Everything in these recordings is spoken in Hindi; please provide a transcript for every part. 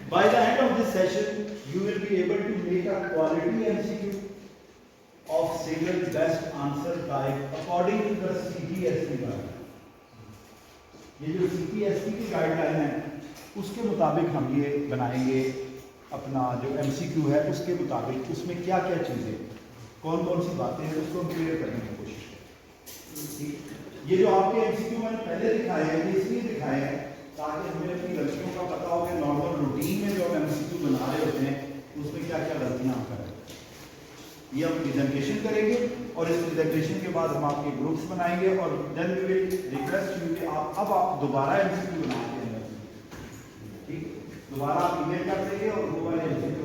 By the end of this session, you will be able to make a quality MCQ of single best answer type according to the CPSC guideline. ये जो CPSC की गाइडलाइन है उसके मुताबिक हम ये बनाएंगे अपना जो MCQ है उसके मुताबिक उसमें क्या क्या चीज़ें कौन कौन सी बातें हैं उसको हम क्लियर करने की कोशिश करें। ये जो आपके MCQ मैंने पहले दिखाए हैं ये इसलिए दिखाए हैं ताकि हमें अपनी गलतियों का पता हो कि नॉर्मल रूटीन में जो हम MCQ बना रहे होते हैं उसमें क्या क्या गलतियाँ हम करें। ये हम प्रेजेंटेशन करेंगे और इस प्रेजेंटेशन के बाद हम आपके ग्रुप्स बनाएंगे और then we will request you कि आप दोबारा MCQ बना के ठीक दोबारा आप ईमेल कर देंगे और वो वाले MCQ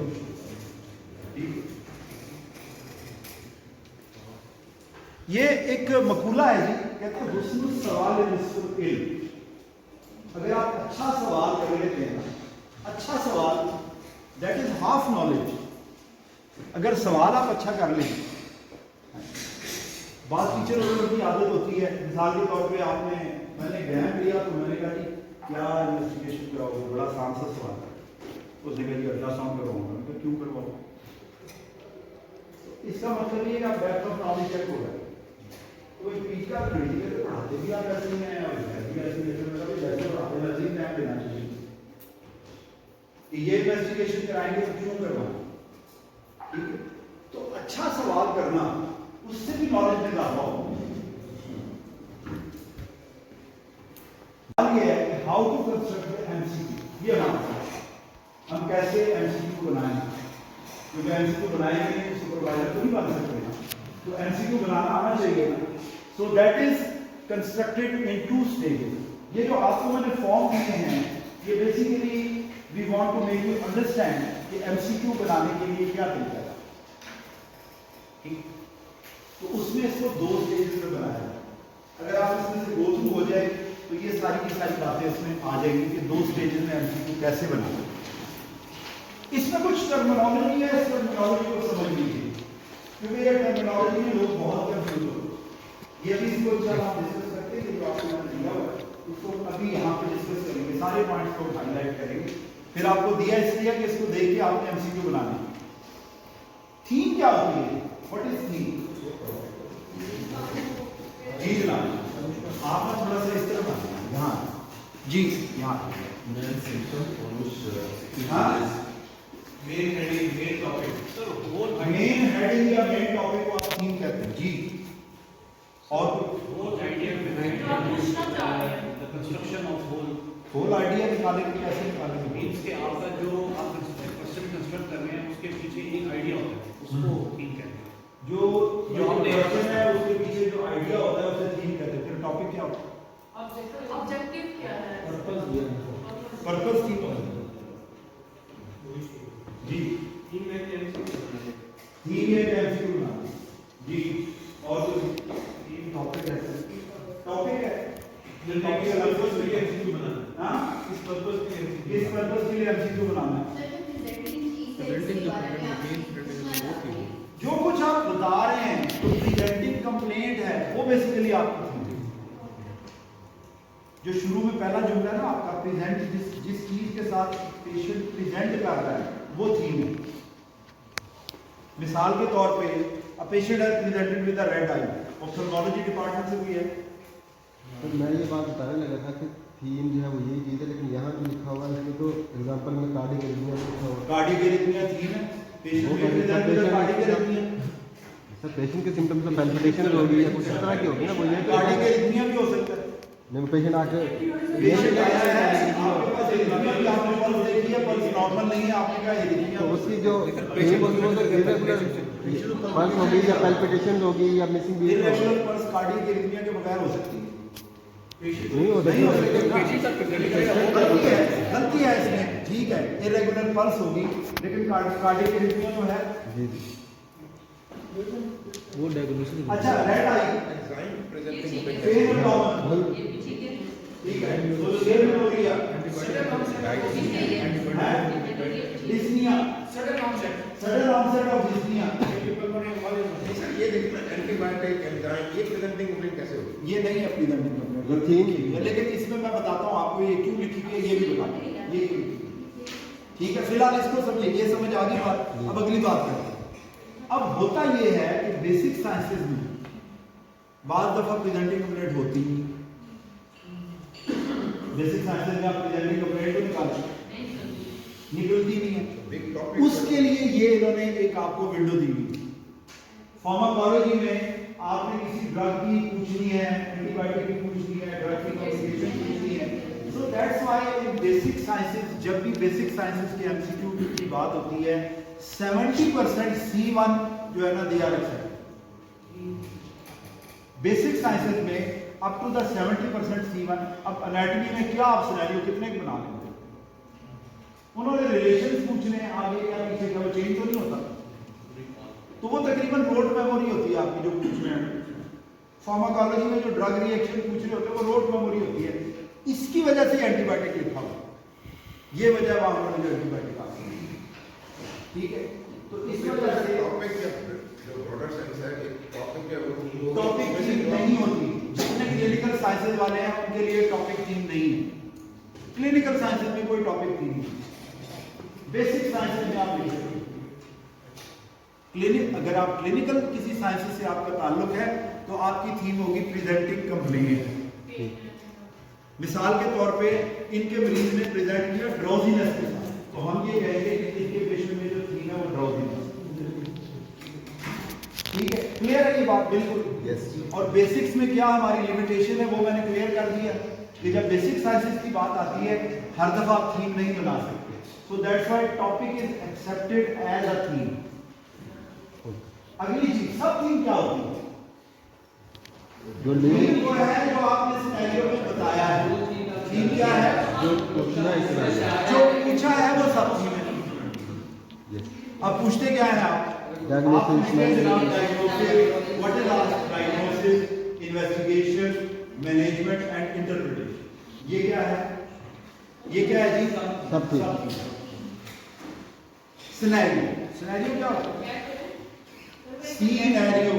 ठीक। ये एक मकूला है जी कहते हैं हुस्नुल सवाल निस्फुल इल्म। अगर आप अच्छा सवाल कर लेते हैं अच्छा सवाल दैट इज हाफ नॉलेज। अगर सवाल आप अच्छा कर लें बात टीचर लोगों की आदत होती है मिसाल के तौर पे आपने मैंने एग्जाम लिया तो मैंने कहा जी क्या इन्वेस्टिगेशन कराओगे बड़ा आसान सा सवाल है उसने कहा जी अल्ट्रासाउंड करवाऊंगा मैं क्यों करवाऊँ तो इसका मतलब ये कि आप डेप्थ ऑफ नॉलेज चेक होगा तो पीछा क्रिटिकल पढ़ाते भी आप ऐसे हैं और भी ऐसे जैसे पढ़ाते वैसे ही टाइम देना चाहिए। ये इन्वेस्टिगेशन कराएंगे तो क्यों करवाएं ठीक है। तो अच्छा सवाल करना उससे भी नॉलेज में इजाफा हो। ये है कि हाउ टू कंस्ट्रक्ट MCQ ये हम कैसे MCQ बनाएं क्योंकि MCQ बनाएंगे सुपरवाइजर तो नहीं बन सकते तो MCQ बनाना आना चाहिए ना। So that is constructed in 2 stages. ये जो आपको मैंने फॉर्म दिए हैं ये basically we want to make you understand कि MCQ बनाने के लिए क्या तरीका है ठीक। तो उसमें इसको 2 स्टेज में बनाया है। अगर आप इसमें से गो थ्रू हो जाए तो ये सारी की सारी बातें इसमें आ जाएंगी कि 2 स्टेजेस में MCQ कैसे बनाना। इसमें कुछ टर्मिनोलॉजी है इस टर्मिनोलॉजी को समझ लीजिए क्योंकि ये टर्मिनोलॉजी में लोग बहुत कंफ्यूज होते हैं। ये भी इसको इंशाल्लाह हम डिस्कस करते हैं जो आपको मैंने दिया हुआ है उसको अभी यहाँ पे डिस्कस करेंगे सारे पॉइंट्स को हाईलाइट करेंगे। फिर आपको दिया इसलिए कि इसको देख के आपने MCQ बनाना है। थीम क्या होती है व्हाट इज थीम जी जनाब आपने थोड़ा सा इस तरफ यहाँ जी यहाँ main heading main topic sir main heading या मेन टॉपिक को आप थीम कहते हैं जी। और idea the construction of whole idea निकालने के कैसे निकालेंगे मींस के आपका जो आप क्वेश्चन कंस्ट्रक्ट कर रहे हैं उसके पीछे एक आइडिया होता है उसको थीम कहते हैं। जो हमने क्वेश्चन है उसके पीछे जो आइडिया होता है उसे थीम कहते हैं। फिर टॉपिक क्या होता है ऑब्जेक्टिव क्या है पर्पस थीम जी थीम में MCQ बनाना जी। और टॉपिक है ये टॉपिक का पर्पस के लिए MCQ बनाना हां इस पर्पस के लिए MCQ बनाना है। जो कुछ आप बता रहे हैं तो प्रेजेंटिंग कंप्लेंट है वो बेसिकली आपकी थीम जो शुरू में पहला जुमला है ना आपका प्रेजेंट जिस चीज के साथ पेशेंट प्रेजेंट कर रहा है वो थीम है। मिसाल के तौर पे a patient has presented with a red eye ophthalmology department से भी है। तो मैं ये बात बताने लगा था कि थीम जो है वो यही चीज़ है लेकिन यहाँ जो लिखा हुआ है इसमें तो एग्जांपल में कार्डिक एरिथमिया लिखा हुआ है। कार्डिक एरिथमिया थीम है पेशेंट के present with cardiac arrhythmia sir patient के सिम्टम्स में पैल्पिटेशन होगी या कुछ इस तरह की होगी ना वो ये कार्डिक एरिथमिया भी हो सकता है। नहीं पेशेंट आके पेशेंट आया है आपके पास एरिथमिया भी आपने पल्स देखी है पल्स नॉर्मल नहीं है आपने कहा एरिथमिया तो उसकी जो पल्स होगी या पैल्पिटेशन होगी या missing beat irregular pulse cardiac arrhythmia के बगैर हो सकती है नहीं हो गलती है इसमें ठीक है इरेगुलर पल्स होगी लेकिन कार्डिक एरिथमिया जो है जी वो डायग्नोसिस अच्छा रेड आई फेज नॉर्मल ठीक है तो सेम हो गया dyspnoea sudden onset of dyspnoea ये देखना एंटीबायोटिक एंजाइम ये प्रेजेंटिंग कंप्लेंट कैसे होगी ये नहीं है प्रेजेंटिंग कंप्लेंट लेकिन इसमें मैं बताता हूँ आपको ये क्यों लिखी गई है ये भी बताता हूँ ये ठीक है, फिलहाल इसको समझिए, ये समझ आ गई बात। अब अगली बात करते हैं। अब होता ये है कि बेसिक साइंसेज में बाद दफा प्रेजेंटिंग कंप्लेंट होती नहीं। बेसिक साइंसेज में आप प्रेजेंटिंग कंप्लेंट तो निकलती नहीं है। बिग टॉपिक उसके लिए ये इन्होंने एक आपको विंडो दी हुई। फार्माकोलॉजी में आपने किसी ड्रग की पूछनी है, एंटीबायोटिक की पूछनी है, ड्रग की कॉम्बिनेशन पूछनी है, so that's why in basic sciences, जब भी बेसिक साइंसेज के एमसीक्यू की बात होती है, 70% C1 जो है ना they are accept. Basic sciences में अप टू द 70% C1। अब एनाटॉमी में क्या आप सिनेरियो कितने के बना लेंगे? उन्होंने रिलेशंस पूछने हैं, आगे क्या पीछे क्या, वो चेंज तो नहीं होता, तो वो तकरीबन रोड मेमोरी होती है आपकी जो पूछ रहे हैं। फार्माकोलॉजी में जो ड्रग रिएक्शन पूछ रहे होते हैं वो रोड मेमोरी होती है। इसकी वजह से एंटीबायोटिक लिखा हुआ, ये वजह वहां उन्होंने जो एंटीबायोटिक आ, ठीक है। तो इस वजह से टॉपिक जो ब्रॉडर सेंस है, एक टॉपिक है वो टॉपिक थीम नहीं होती। जितने क्लिनिकल साइंसेज वाले हैं उनके लिए टॉपिक थीम नहीं है। क्लिनिकल साइंसेज में कोई टॉपिक थीम नहीं। बेसिक साइंसेज में आप लिख सकते हैं क्लिनिक, अगर आप क्लिनिकल किसी साइंसेज से आपका ताल्लुक है तो आपकी थीम होगी प्रेजेंटिंग कंप्लेंट। मिसाल के तौर पे इनके मरीज ने प्रेजेंट किया ड्राउजीनेस के साथ, तो हम ये कहेंगे कि इनके पेशेंट में जो थीम है वो ड्राउजीनेस। ठीक है, क्लियर है ये बात? बिल्कुल यस। और बेसिक्स में क्या हमारी लिमिटेशन है वो मैंने क्लियर कर दिया कि जब बेसिक साइंसेज की बात आती है हर दफा आप थीम नहीं बना सकते। So that's why topic is accepted as a theme. अगली चीज, सब थीम क्या होती है? जो थीम वो है जो आपने सिनेरियो में बताया है। थीम क्या है? जो पूछना है इसमें, जो पूछा है वो सब थीम है। यस। अब पूछते क्या है आप? आप पूछते हैं जनाब diagnosis, what is our diagnosis, investigation, management and interpretation. ये क्या है? ये क्या है जी? सब थीम। सिनेरियो, सिनेरियो क्या होता है? सिनेरियो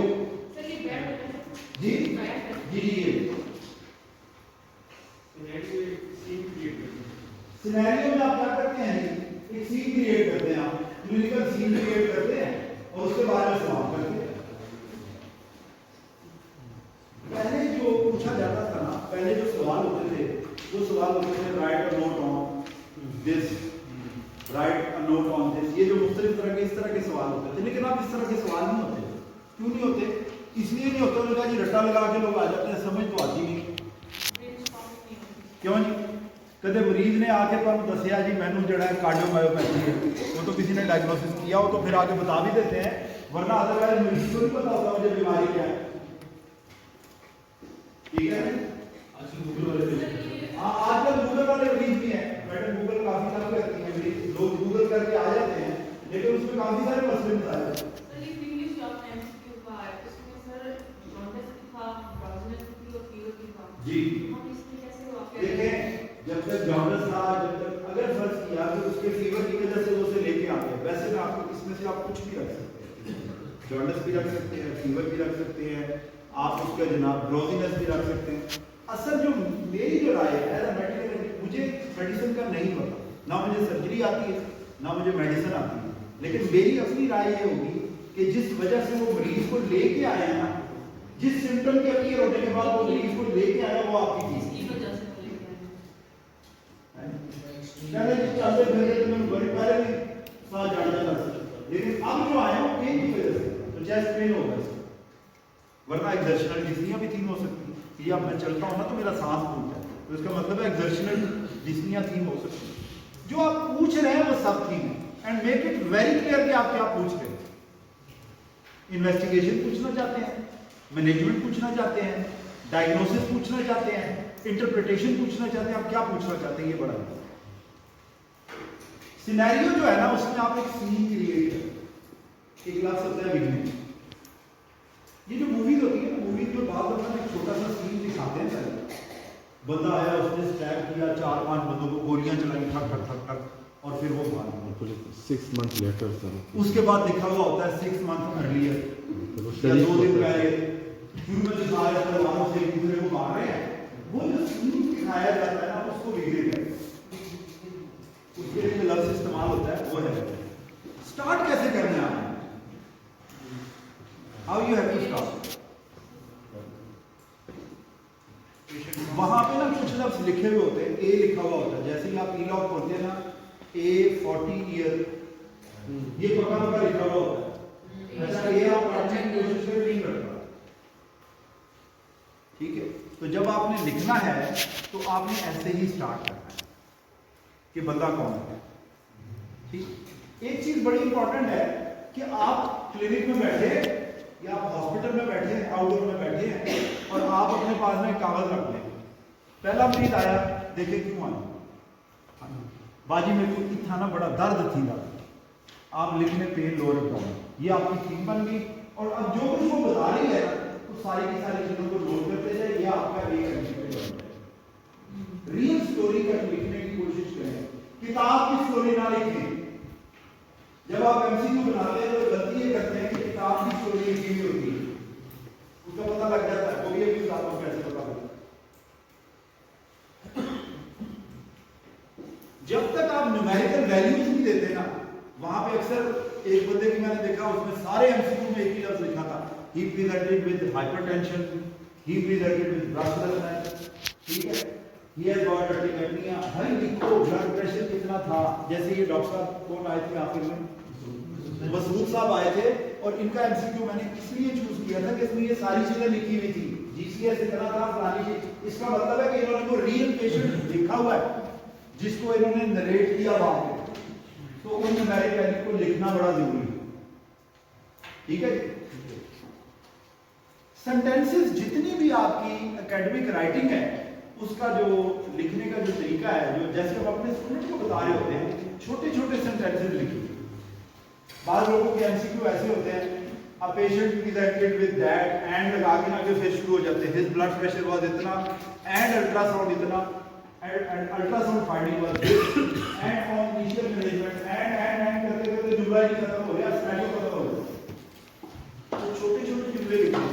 जी जी जी, सिनेरियो में आप क्या करते हैं? एक सीन क्रिएट करते हैं, आप क्लिनिकल सीन क्रिएट करते हैं और उसके बारे में सवाल करते हैं। पहले जो पूछा जाता था ना, पहले जो सवाल होते थे वो सवाल होते थे right a note on this, right a note on this. ये जो मुख्तलिफ तरह के इस तरह के सवाल होते थे, लेकिन अब इस तरह के सवाल नहीं होते। क्यों नहीं होते? इसलिए नहीं होते, उन्होंने कहा जी रट्टा लगा के लोग आ जाते हैं, समझ तो आती नहीं। क्यों जी? कदे मरीज ने आके तुम दसिया जी मैनू जड़ा है कार्डियोमायोपैथी है, वो तो किसी ने डायग्नोसिस किया हो तो फिर आके बता भी देते हैं, वरना अदरवाइज मरीज को नहीं पता होता मुझे बीमारी क्या है। ठीक है, आजकल गूगल वाले मरीज भी हैं। मैडम गूगल काफी सारी करती है, लोग गूगल करके आ जाते हैं, लेकिन उसमें काफी सारे मसले बताए जाते हैं। जी देखें, जब तक जॉन्डिस था, जब तक अगर फर्ज किया कि उसके फीवर की वजह से वो उसे लेके आ गए, वैसे में आपको इसमें से आप कुछ भी रख सकते हैं, जॉन्डिस भी रख सकते हैं, फीवर भी रख सकते हैं, आप उसका जनाब ड्रोजीनेस भी रख सकते हैं। असल जो मेरी जो राय है एज अ मेडिकल, मुझे मेडिसिन का नहीं पता, ना मुझे सर्जरी आती है ना मुझे मेडिसिन आती है, लेकिन मेरी अपनी राय ये होगी कि जिस वजह से वो मरीज को लेके आए हैं ना, जिस सिम्टम के अपीयर होने के बाद वो मरीज को लेके आया, वो आपकी चीज पहले भी चलते फिरते तो मैं बड़ी पहले भी सांस जाना था, लेकिन अब जो आया वो पेन की वजह से, तो चेस्ट पेन होगा, वरना एक्सर्शनल डिस्निया भी थीम हो सकती है कि अब मैं चलता हूँ ना तो मेरा सांस फूलता है, तो इसका मतलब है एक्सर्शनल डिस्निया थीम हो सकती है। जो आप पूछ रहे हैं वो सब थीम है, and make it very clear कि आप क्या पूछ रहे हैं। इन्वेस्टिगेशन पूछना चाहते हैं, मैनेजमेंट पूछना चाहते हैं, डायग्नोसिस पूछना चाहते हैं, इंटरप्रिटेशन पूछना चाहते हैं, आप क्या पूछना चाहते हैं, ये बड़ा है। सिनेरियो जो है ना, उसमें आप एक सीन क्रिएट करें। एक लाख सकता है बिगनिंग, ये जो मूवीज होती है ना, मूवीज में बाद में एक छोटा सा सीन दिखाते हैं, पहले बंदा आया, उसने स्टैब किया, 4-5 बंदों को गोलियां चलाई ठक ठक ठक ठक, और फिर वो भाग गया। 6 months later सर, उसके बाद लिखा हुआ होता है 6 months अर्लियर, या 2 दिन पहले शुरू में दिखाया जाता है वहां से एक दूसरे को मार रहे हैं। वो जो सीन दिखाया जाता है ना, उसको विग्रेट है, उसके लिए लफ्ज इस्तेमाल होता है। वो है स्टार्ट कैसे करना है आपने, how you have to start. वहां पे ना कुछ लफ्ज लिखे हुए होते हैं, ए लिखा हुआ होता है, जैसे ही आप ई-लॉक खोलते हैं ना ए 40 ईयर, ये पक्का पक्का लिखा हुआ होता है। अच्छा ये आप पढ़ने की कोशिश करें, नहीं करता, ठीक है। तो जब आपने लिखना है तो आपने ऐसे ही स्टार्ट करना है कि बंदा कौन है, ठीक। एक चीज बड़ी इंपॉर्टेंट है कि आप क्लिनिक में बैठे या आप हॉस्पिटल में बैठे हैं, आउटडोर में बैठे हैं और आप अपने पास में कागज रख लें, पहला मरीज आया, देखे क्यों आया, बाजी में कोई था ना, बड़ा दर्द थी ना, आप लिखने पेन लोअर एब्डोमेन, ये आपकी थीम बन गई। और अब जो कुछ वो बता रही है तो सारी की सारी चीजों को नोट करते जाए, ये आपका एक एमसीक्यू बन जाए। रियल स्टोरी का लिखने की कोशिश करें, किताब की स्टोरी ना लिखें। जब आप एमसीक्यू बनाते हैं तो गलती ये करते हैं कि किताब की स्टोरी लिखी हुई होती है, उसका पता लग जाता है, कोई भी आपको कैसे पता लगता है। जब तक आप न्यूमेरिकल वैल्यूज नहीं देते ना, वहां पे अक्सर एक बंदे की मैंने देखा, उसमें सारे एमसीक्यू में एक ही लफ्ज लिखा था, he presented with hypertension, he presented with breathlessness, ठीक है, ही हैज गॉट टेकेटनिया, भाई लिखो ब्लड प्रेशर कितना था। जैसे ये डॉक्टर साहब कौन आए थे आखिर में, मसूद साहब आए थे, और इनका एमसीक्यू मैंने इसलिए चूज किया था कि इसमें ये सारी चीजें लिखी हुई थी, जीसीएस इतना था, फलानी चीज। इसका मतलब है कि इन्होंने वो रियल पेशेंट देखा हुआ है जिसको इन्होंने नरेट किया वहां पे, तो उन न्यूमेरिक वैल्यू को लिखना बड़ा जरूरी है, ठीक है। सेंटेंसेस जितनी भी आपकी एकेडमिक राइटिंग है, उसका जो लिखने का जो तरीका है, जो जैसे हम अपने स्टूडेंट को बता रहे होते हैं, छोटे छोटे सेंटेंसेस लिखिए। बाद लोगों के एमसीक्यू ऐसे होते हैं, a patient presented with that, and लगा के ना के फिर शुरू हो जाते हैं, हिज ब्लड प्रेशर वाज इतना, एंड अल्ट्रासाउंड इतना, and ultrasound finding was this, and on initial management, and करते करते जुमला ही खत्म हो गया, स्नाइडो खत्म हो गया। तो छोटे छोटे जुमले लिखिए,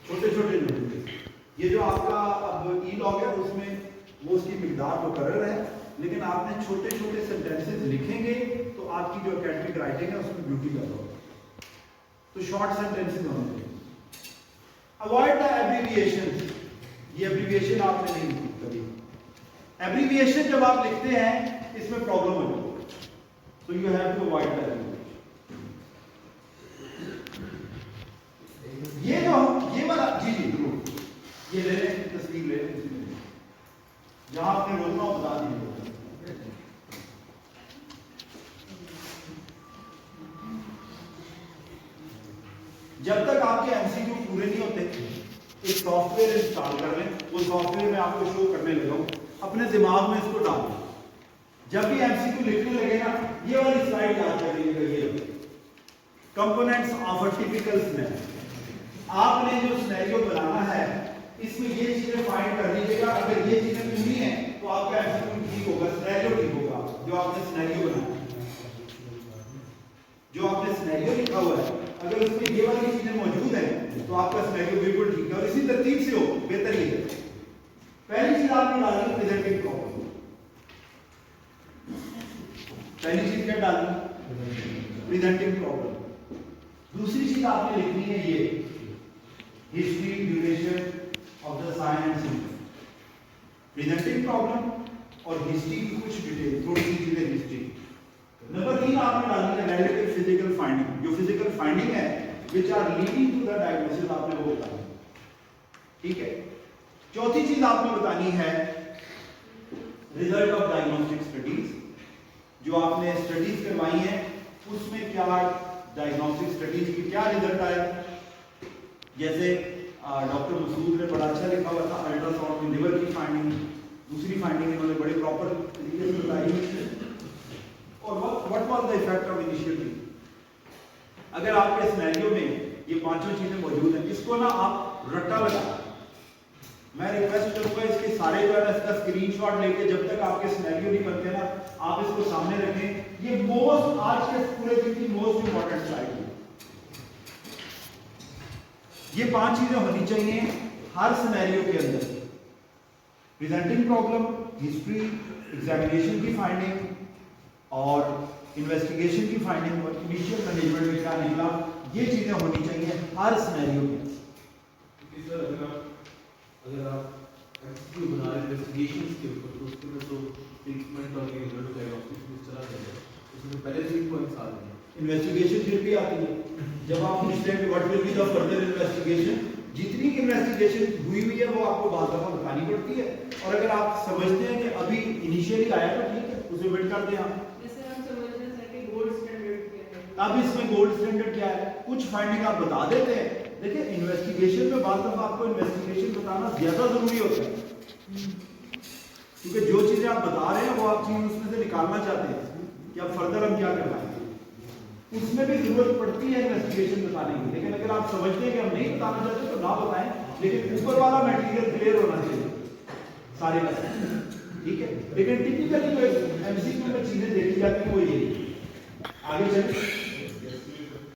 छोटे छोटे जुमले। ये जो आपका अब ई-लॉग है उसमें वो उसकी मिकदार मुकर्रर है, लेकिन आपने छोटे छोटे सेंटेंसेस लिखेंगे तो आपकी जो एकेडमिक राइटिंग है उसमें ब्यूटी पैदा होगी। तो शॉर्ट सेंटेंसेस होने चाहिए। अवॉइड द एब्रिविएशन, ये एब्रिविएशन आपने नहीं लिखी कभी। एब्रिविएशन जब आप लिखते हैं इसमें प्रॉब्लम हो जाती है, तो you have to avoid the abbreviation. ये जो ये वाला जी जी जरूर ये ले लें, तस्वीर ले लें, जहां आपने रोकना हो बता दीजिए। जब तक आपके एमसीक्यू पूरे नहीं होते, एक सॉफ्टवेयर इंस्टॉल कर लें, वो सॉफ्टवेयर मैं आपको शो करने लगा हूं, अपने दिमाग में इसको डाल दें। जब भी एमसीक्यू लिखने लगे ना, ये वाली स्लाइड याद करिएगा, ये components of a typical scenario. आपने जो सिनेरियो बनाना है इसमें ये चीजें फाइंड कर लीजिएगा, अगर ये चीजें पूरी हैं तो आपका एमसीक्यू ठीक होगा, सिनेरियो ठीक होगा। जो आपने सिनेरियो बनाया, जो आपने सिनेरियो लिखा हुआ है, अगर उसमें ये वाली चीजें मौजूद हैं तो आपका सिनेरियो बिल्कुल ठीक है, और इसी तरतीब से हो बेहतर ये है। पहली चीज आपने डालनी प्रेजेंटिंग प्रॉब्लम, पहली चीज क्या डालनी, प्रेजेंटिंग प्रॉब्लम। दूसरी चीज आपने लिखनी है ये history duration of the sign and symptom, presenting problem और हिस्ट्री की कुछ डिटेल, थोड़ी सी चीजें हिस्ट्री। नंबर 3 आपने डालनी है रिलेटिव फिजिकल फाइंडिंग, जो फिजिकल फाइंडिंग है which are leading to the diagnosis, आपने वो बताना, ठीक है। चौथी चीज आपने बतानी है रिजल्ट ऑफ डायग्नोस्टिक स्टडीज, जो आपने स्टडीज करवाई हैं उसमें क्या डायग्नोस्टिक स्टडीज की क्या रिजल्ट आया। जैसे डॉक्टर मसूद ने बड़ा अच्छा लिखा हुआ था अल्ट्रासाउंड में लिवर की फाइंडिंग, दूसरी फाइंडिंग इन्होंने बड़े प्रॉपर तरीके से बताई, और what was the effect of initial treatment. अगर आपके सिनेरियो में ये पांचों चीजें मौजूद हैं, इसको ना आप रट्टा लगा, मैं रिक्वेस्ट करूंगा इसके सारे जो है ना इसका स्क्रीनशॉट लेके जब तक आपके सिनेरियो नहीं बनते ना आप इसको सामने रखें। ये मोस्ट आज के पूरे दिन की मोस्ट इंपॉर्टेंट स्लाइड है। ये 5 चीजें होनी चाहिए हर सिनेरियो के अंदर, प्रेजेंटिंग प्रॉब्लम, हिस्ट्री, एग्जामिनेशन की फाइंडिंग, और इन्वेस्टिगेशन की फाइंडिंग और इनिशियल मैनेजमेंट में क्या निकला, ये चीजें होनी चाहिए हर सिनेरियो में। सर अगर आप एमसीक्यू बना रहे इन्वेस्टिगेशंस के ऊपर तो उसके में तो ट्रीटमेंट और ये रिजल्ट डायग्नोस्टिक्स चला जाएगा, उसमें पहले 3 पॉइंट्स आ रहे हैं। इन्वेस्टिगेशन फिर भी आती है जब आप what will be the further investigation, जितनी इन्वेस्टिगेशन हुई है वो आपको बाद दफा बतानी पड़ती है। और अगर आप समझते हैं कि अभी इनिशियली आया तो ठीक है, उसे वेट कर दें आप। जैसे हम समझते हैं कि गोल्ड स्टैंडर्ड क्या है, अब इसमें गोल्ड स्टैंडर्ड क्या है, कुछ फाइंडिंग आप बता देते हैं। देखिए इन्वेस्टिगेशन में बाद दफा आपको इन्वेस्टिगेशन बताना ज्यादा जरूरी होता है, क्योंकि जो चीजें आप बता रहे हैं वो आप चीज उसमें से निकालना चाहते हैं कि अब फर्दर हम क्या करवाएंगे, उसमें भी जरूरत पड़ती है इन्वेस्टिगेशन बताने की। लेकिन अगर आप समझते हैं कि हम नहीं बताना चाहते तो ना बताएं, लेकिन ऊपर वाला मटेरियल क्लियर होना चाहिए सारे का, ठीक है। लेकिन टिपिकली जो एमसीक्यू में चीजें देखी जाती है वो ये आगे चले